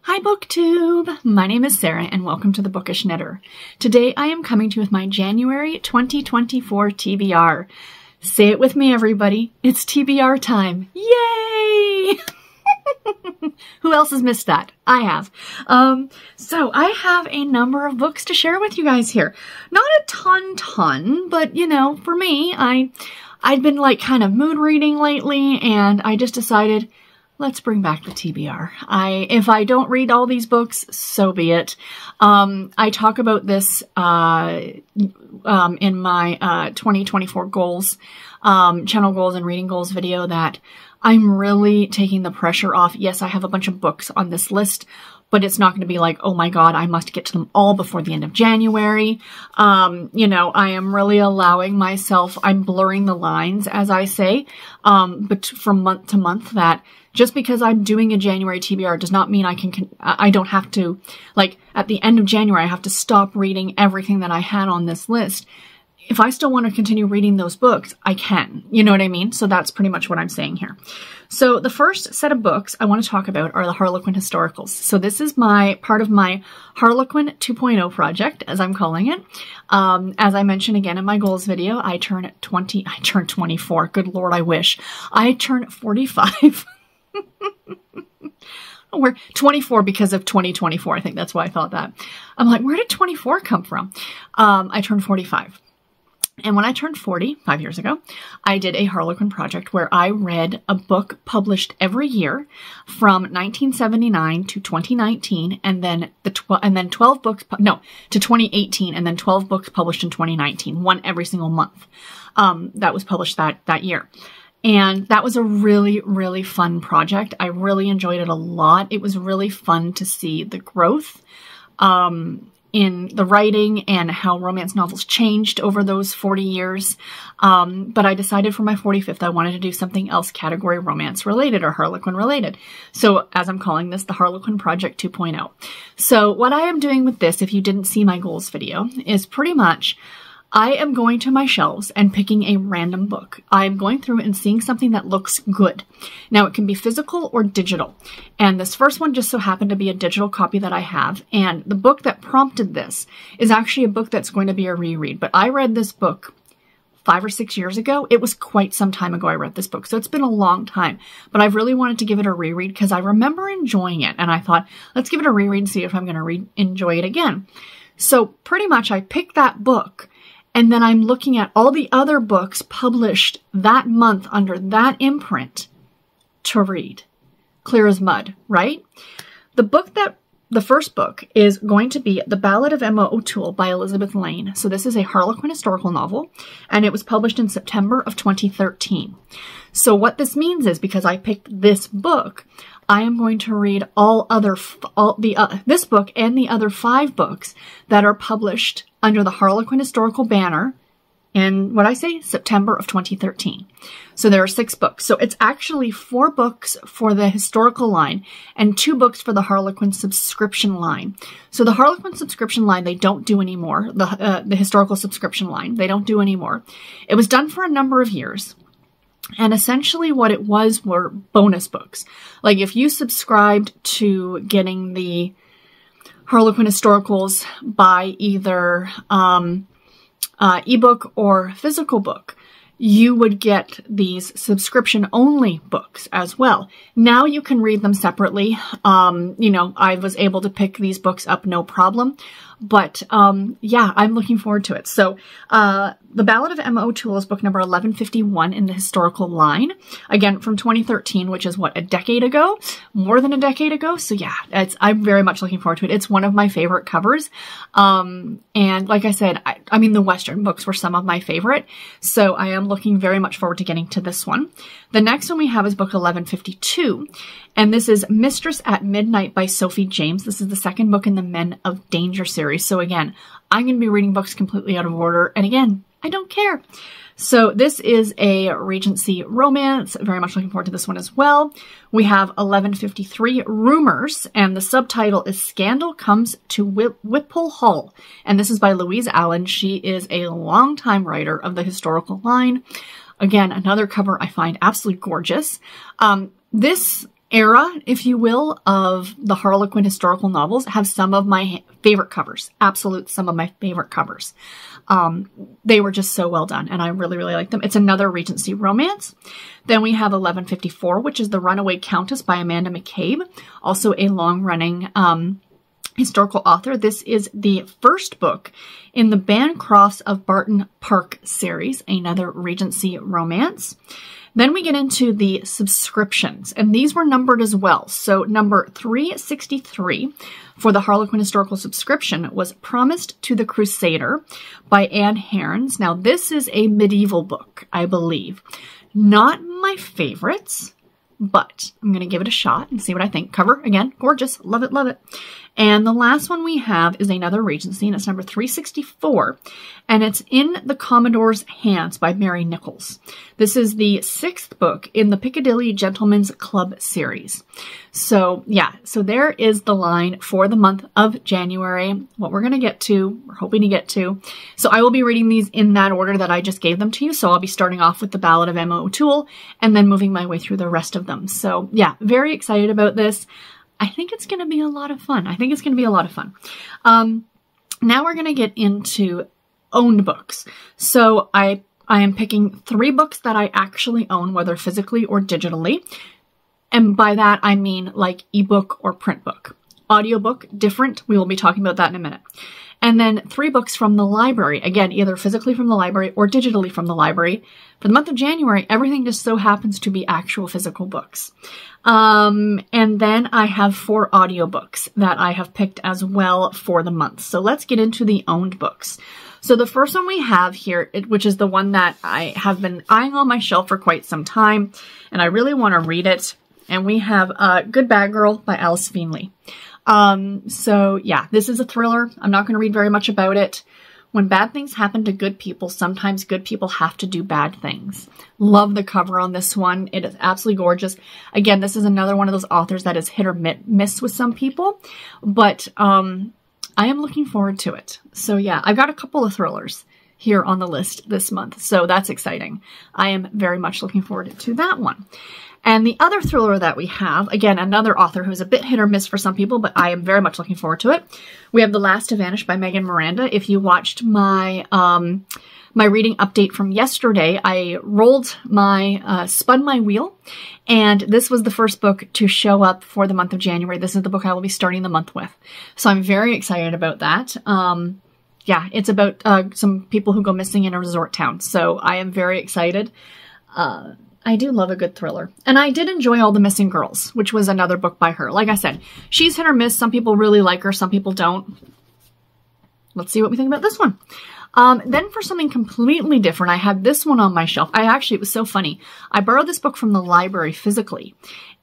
Hi BookTube! My name is Sarah and welcome to the Bookish Knitter. Today I am coming to you with my January 2024 TBR. Say it with me everybody, it's TBR time! Yay! Who else has missed that? I have. So I have a number of books to share with you guys here. Not a ton, but you know, for me, I'd been like kind of mood reading lately and I just decided, let's bring back the TBR. If I don't read all these books, so be it. I talk about this in my 2024 goals, channel goals and reading goals video that I'm really taking the pressure off. Yes, I have a bunch of books on this list, but it's not going to be like, oh my God, I must get to them all before the end of January. You know, I am really allowing myself, I'm blurring the lines, as I say, but from month to month, that just because I'm doing a January TBR does not mean I don't have to, like, at the end of January, I have to stop reading everything that I had on this list. If I still want to continue reading those books, I can. You know what I mean? So that's pretty much what I'm saying here. So the first set of books I want to talk about are the Harlequin Historicals. So this is part of my Harlequin 2.0 project, as I'm calling it. As I mentioned again in my goals video, I turned 24. Good Lord, I wish. I turned 45. We're 24 because of 2024. I think that's why I thought that. I'm like, where did 24 come from? I turned 45. And when I turned 40, 5 years ago, I did a Harlequin project where I read a book published every year from 1979 to 2019, and then 12 books, no, to 2018, and then 12 books published in 2019, one every single month. That was published that year. And that was a really, really fun project. I really enjoyed it a lot. It was really fun to see the growth in the writing and how romance novels changed over those 40 years. But I decided for my 45th, I wanted to do something else category romance related or Harlequin related. So as I'm calling this, the Harlequin Project 2.0. So what I am doing with this, if you didn't see my goals video, is pretty much I am going to my shelves and picking a random book. I'm going through and seeing something that looks good. Now, it can be physical or digital. And this first one just so happened to be a digital copy that I have. And the book that prompted this is actually a book that's going to be a reread. But I read this book 5 or 6 years ago. It was quite some time ago I read this book, so it's been a long time. But I really wanted to give it a reread because I remember enjoying it. And I thought, let's give it a reread and see if I'm going to enjoy it again. So pretty much I picked that book. And then I'm looking at all the other books published that month under that imprint to read. Clear as mud, right? The first book is going to be The Ballad of Emma O'Toole by Elizabeth Lane. So this is a Harlequin historical novel, and it was published in September of 2013. So what this means is, because I picked this book, I am going to read this book and the other 5 books that are published under the Harlequin historical banner in, what I say, September of 2013. So there are 6 books. So it's actually 4 books for the historical line and 2 books for the Harlequin subscription line. So the Harlequin subscription line, they don't do anymore. The historical subscription line, they don't do anymore. It was done for a number of years. And essentially what it was were bonus books. Like if you subscribed to getting the Harlequin historicals by either ebook or physical book, you would get these subscription-only books as well. Now you can read them separately. You know, I was able to pick these books up no problem. But yeah, I'm looking forward to it. So The Ballad of Emma O'Toole is book number 1151 in the historical line. Again, from 2013, which is what, a decade ago? More than a decade ago? So yeah, I'm very much looking forward to it. It's one of my favorite covers. And like I said, I mean, the Western books were some of my favorite. So I am looking very much forward to getting to this one. The next one we have is book 1152. And this is Mistress at Midnight by Sophie James. This is the second book in the Men of Danger series. So again, I'm going to be reading books completely out of order. And again, I don't care. So this is a Regency romance. Very much looking forward to this one as well. We have 1153 Rumors, and the subtitle is Scandal Comes to Whipple Hall. And this is by Louise Allen. She is a longtime writer of the historical line. Again, another cover I find absolutely gorgeous. This era, if you will, of the Harlequin historical novels have some of my favorite covers. Absolute some of my favorite covers. They were just so well done, and I really, really like them. It's another Regency romance. Then we have 1154, which is The Runaway Countess by Amanda McCabe, also a long-running historical author. This is the first book in the Bancrofts of Barton Park series, another Regency romance. Then we get into the subscriptions, and these were numbered as well. So number 363 for the Harlequin Historical Subscription was Promised to the Crusader by Anne Herons. Now, this is a medieval book, I believe. Not my favorites, but I'm going to give it a shot and see what I think. Cover, again, gorgeous. Love it, love it. And the last one we have is another Regency, and it's number 364, and it's In the Commodore's Hands by Mary Nichols. This is the 6th book in the Piccadilly Gentlemen's Club series. So, yeah, so there is the line for the month of January, what we're going to get to, we're hoping to get to. So I will be reading these in that order that I just gave them to you. So I'll be starting off with the Ballad of Emma O'Toole and then moving my way through the rest of them. So, yeah, very excited about this. I think it's going to be a lot of fun. Now we're going to get into owned books. So I am picking 3 books that I actually own, whether physically or digitally. And by that, I mean like ebook or print book. Audiobook, different. We will be talking about that in a minute. And then 3 books from the library. Again, either physically from the library or digitally from the library. For the month of January, everything just so happens to be actual physical books. And then I have 4 audiobooks that I have picked as well for the month. So let's get into the owned books. So the first one we have here, which is the one that I have been eyeing on my shelf for quite some time, and I really want to read it. And we have Good Bad Girl by Alice Feenley. So yeah, this is a thriller. I'm not going to read very much about it. When bad things happen to good people, sometimes good people have to do bad things. Love the cover on this one. It is absolutely gorgeous. Again, this is another one of those authors that is hit or miss with some people, but I am looking forward to it. So yeah, I've got a couple of thrillers here on the list this month, so that's exciting. I am very much looking forward to that one. And the other thriller that we have, again, another author who's a bit hit or miss for some people, but I am very much looking forward to it. We have The Last to Vanish by Megan Miranda. If you watched my my reading update from yesterday, I spun my wheel, and this was the first book to show up for the month of January. This is the book I will be starting the month with. So I'm very excited about that. Yeah, it's about some people who go missing in a resort town. So I am very excited. I do love a good thriller. And I did enjoy All the Missing Girls, which was another book by her. Like I said, she's hit or miss. Some people really like her, some people don't. Let's see what we think about this one. Then for something completely different, I had this one on my shelf. It was so funny. I borrowed this book from the library physically,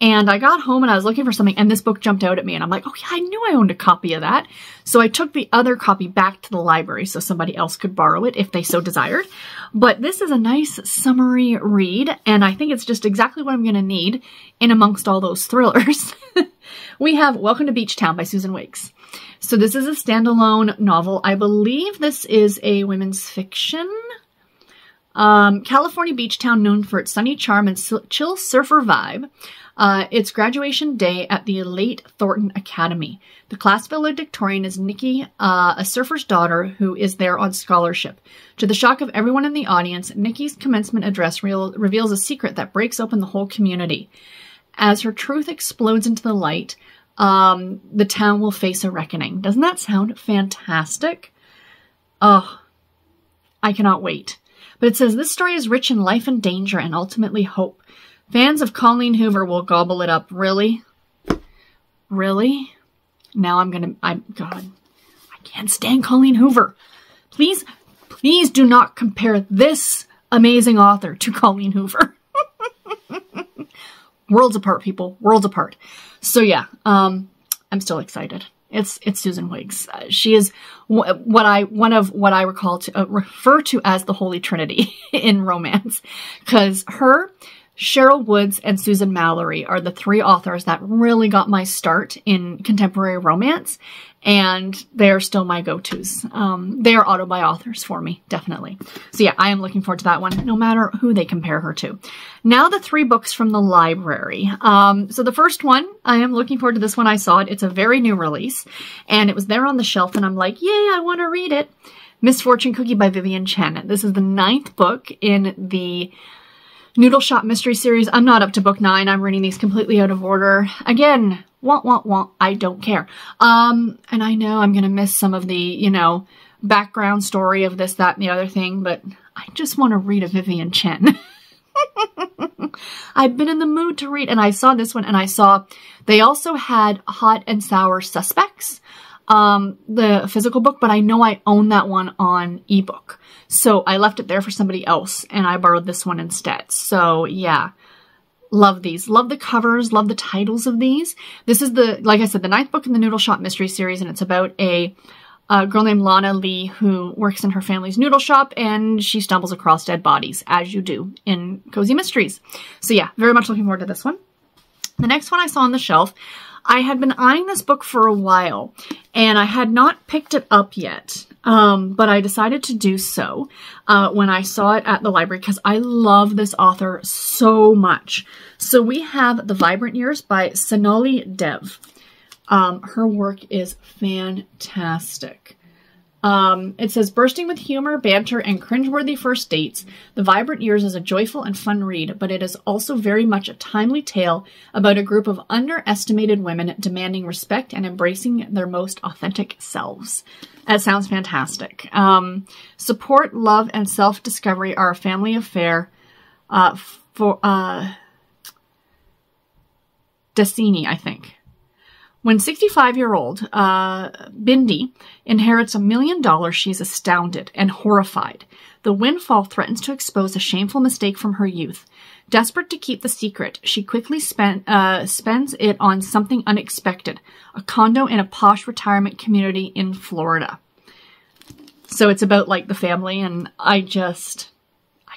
and I got home and I was looking for something, and this book jumped out at me, and I'm like, oh yeah, I knew I owned a copy of that. So I took the other copy back to the library so somebody else could borrow it if they so desired. But this is a nice summery read, and I think it's just exactly what I'm going to need in amongst all those thrillers. We have Welcome to Beachtown by Susan Wiggs. So this is a standalone novel. I believe this is a women's fiction. California beach town known for its sunny charm and chill surfer vibe. It's graduation day at the elite Thornton Academy. The class valedictorian is Nikki, a surfer's daughter who is there on scholarship. To the shock of everyone in the audience, Nikki's commencement address reveals a secret that breaks open the whole community. As her truth explodes into the light, the town will face a reckoning. Doesn't that sound fantastic? Oh, I cannot wait. But it says, this story is rich in life and danger and ultimately hope. Fans of Colleen Hoover will gobble it up. Really? Really? Now God, I can't stand Colleen Hoover. Please do not compare this amazing author to Colleen Hoover. Worlds apart, people. Worlds apart. So yeah, I'm still excited. It's Susan Wiggs. She is one of what I recall to refer to as the Holy Trinity in romance, because her, Cheryl Woods and Susan Mallory are the three authors that really got my start in contemporary romance, and they're still my go-tos. They are auto-buy authors for me, definitely. So yeah, I am looking forward to that one, no matter who they compare her to. Now the 3 books from the library. So the first one, I am looking forward to this one. I saw it. It's a very new release, and it was there on the shelf, and I'm like, yay, I want to read it. Misfortune Cookie by Vivian Chen. This is the 9th book in the Noodle Shop Mystery Series. I'm not up to book 9. I'm reading these completely out of order. Again, I don't care. And I know I'm going to miss some of the, you know, background story of this, that, and the other thing, but I just want to read a Vivian Chen. I've been in the mood to read, and I saw this one, and I saw they also had Hot and Sour Suspects, the physical book, but I know I own that one on ebook. So I left it there for somebody else, and I borrowed this one instead. So yeah, love these. Love the covers, love the titles of these. This is the, like I said, the 9th book in the Noodle Shop Mystery Series, and it's about a girl named Lana Lee who works in her family's noodle shop, and she stumbles across dead bodies, as you do in Cozy Mysteries. So yeah, very much looking forward to this one. The next one I saw on the shelf, I had been eyeing this book for a while, and I had not picked it up yet, but I decided to do so when I saw it at the library, because I love this author so much. So we have The Vibrant Years by Sonali Dev. Her work is fantastic. It says, bursting with humor, banter, and cringeworthy first dates, The Vibrant Years is a joyful and fun read, but it is also very much a timely tale about a group of underestimated women demanding respect and embracing their most authentic selves. That sounds fantastic. Support, love, and self-discovery are a family affair for Destiny, I think. When 65-year-old Bindi inherits $1 million, she's astounded and horrified. The windfall threatens to expose a shameful mistake from her youth. Desperate to keep the secret, she quickly spends it on something unexpected, a condo in a posh retirement community in Florida. So it's about, like, the family, and I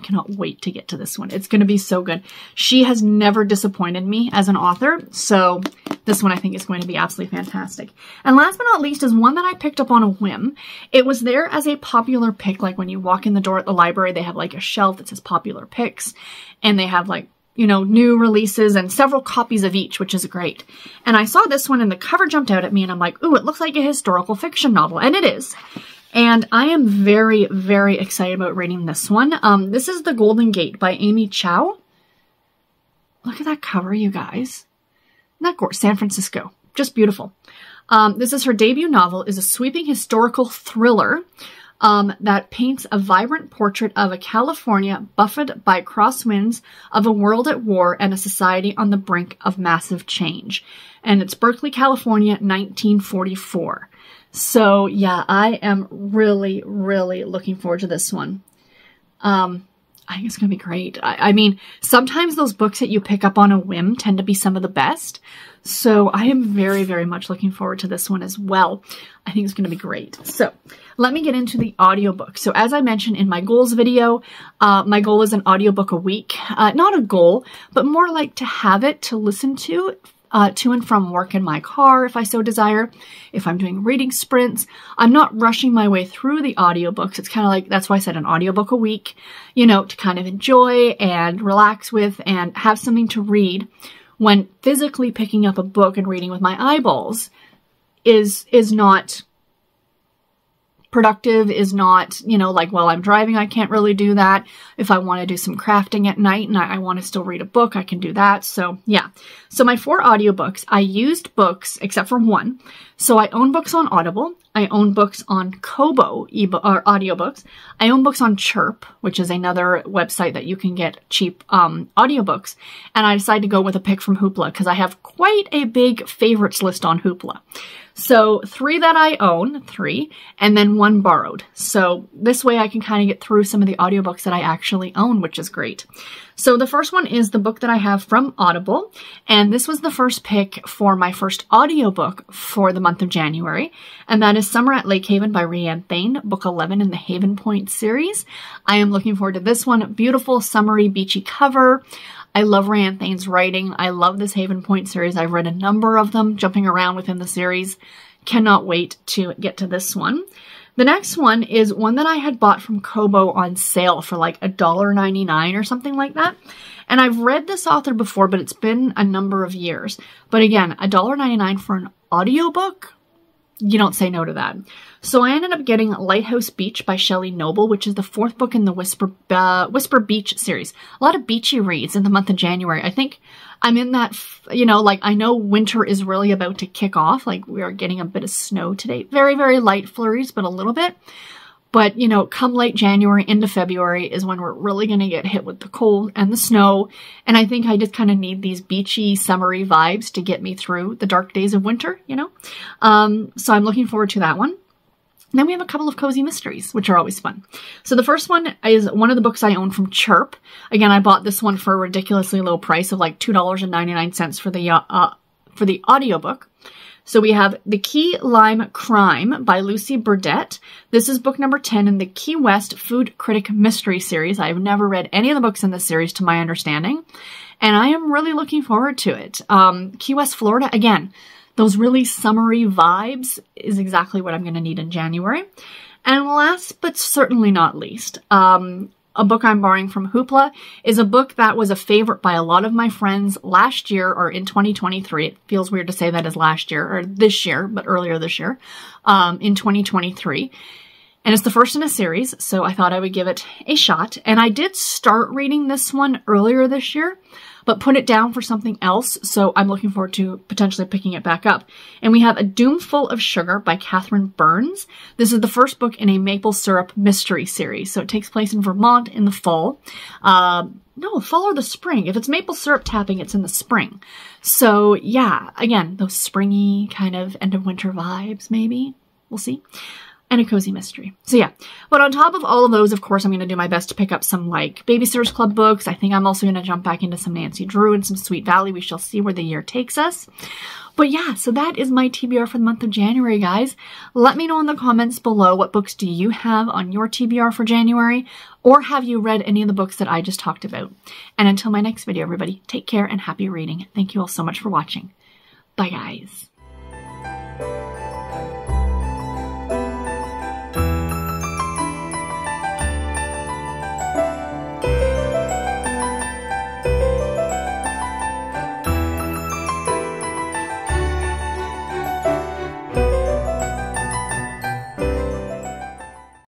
cannot wait to get to this one. It's going to be so good. She has never disappointed me as an author, so this one I think is going to be absolutely fantastic. And last but not least is one that I picked up on a whim. It was there as a popular pick, like when you walk in the door at the library, they have like a shelf that says popular picks, and they have like, you know, new releases and several copies of each, which is great. And I saw this one and the cover jumped out at me, and I'm like, ooh, it looks like a historical fiction novel, and it is. And I am very, very excited about reading this one. This is The Golden Gate by Amy Chow. Look at that cover, you guys. Isn't that gorgeous? San Francisco. Just beautiful. This is her debut novel. Is a sweeping historical thriller that paints a vibrant portrait of a California buffeted by crosswinds of a world at war and a society on the brink of massive change. And it's Berkeley, California, 1944. So yeah, I am really, really looking forward to this one. I think it's going to be great. I mean, sometimes those books that you pick up on a whim tend to be some of the best. So I am very, very much looking forward to this one as well. I think it's going to be great. So let me get into the audiobook. So as I mentioned in my goals video, my goal is an audiobook a week. Not a goal, but more like to have it to listen to and from work in my car, if I so desire. If I'm doing reading sprints, I'm not rushing my way through the audiobooks. It's kind of like, that's why I said an audiobook a week, you know, to kind of enjoy and relax with and have something to read when physically picking up a book and reading with my eyeballs is not productive, is not, you know, like while I'm driving, I can't really do that. If I want to do some crafting at night and I want to still read a book, I can do that. So yeah. So my 4 audiobooks, I used books except for one. So I own books on Audible. I own books on Kobo or audiobooks. I own books on Chirp, which is another website that you can get cheap audiobooks. And I decided to go with a pick from Hoopla because I have quite a big favorites list on Hoopla. So 3 that I own, 3, and then 1 borrowed. So this way I can kind of get through some of the audiobooks that I actually own, which is great. So the first one is the book that I have from Audible, and this was the first pick for my first audiobook for the month of January, and that is Summer at Lake Haven by Rianne Thayne, book 11 in the Haven Point series. I am looking forward to this one. Beautiful, summery, beachy cover. I love Ryan Thane's writing. I love this Haven Point series. I've read a number of them jumping around within the series. Cannot wait to get to this one. The next one is one that I had bought from Kobo on sale for like $1.99 or something like that. And I've read this author before, but it's been a number of years. But again, $1.99 for an audiobook? You don't say no to that. So I ended up getting Lighthouse Beach by Shelley Noble, which is the 4th book in the Whisper Beach series. A lot of beachy reads in the month of January. I think I'm in that, you know, like I know winter is really about to kick off. Like we are getting a bit of snow today. Very, very light flurries, but a little bit. But, you know, come late January into February is when we're really going to get hit with the cold and the snow. And I think I just kind of need these beachy, summery vibes to get me through the dark days of winter, you know. So I'm looking forward to that one. And then we have a couple of cozy mysteries, which are always fun. So the first one is one of the books I own from Chirp. Again, I bought this one for a ridiculously low price of like $2.99 for the audiobook. So we have The Key Lime Crime by Lucy Burdett. This is book number 10 in the Key West Food Critic Mystery Series. I have never read any of the books in this series to my understanding, and I am really looking forward to it. Key West, Florida, again, those really summery vibes is exactly what I'm going to need in January. And last but certainly not least, a book I'm borrowing from Hoopla is a book that was a favorite by a lot of my friends last year or in 2023. It feels weird to say that as last year or this year, but earlier this year, in 2023. And it's the first in a series, so I thought I would give it a shot. And I did start reading this one earlier this year, but put it down for something else, so I'm looking forward to potentially picking it back up. And we have A Doomful of Sugar by Catherine Burns. This is the first book in a maple syrup mystery series, so it takes place in Vermont in the fall. No, fall or the spring. If it's maple syrup tapping, it's in the spring. So yeah, again, those springy kind of end of winter vibes, maybe. We'll see. And a cozy mystery. So yeah, but on top of all of those, of course, I'm going to do my best to pick up some like Babysitter's Club books. I think I'm also going to jump back into some Nancy Drew and some Sweet Valley. We shall see where the year takes us. But yeah, so that is my TBR for the month of January, guys. Let me know in the comments below, what books do you have on your TBR for January? Or have you read any of the books that I just talked about? And until my next video, everybody, take care and happy reading. Thank you all so much for watching. Bye, guys.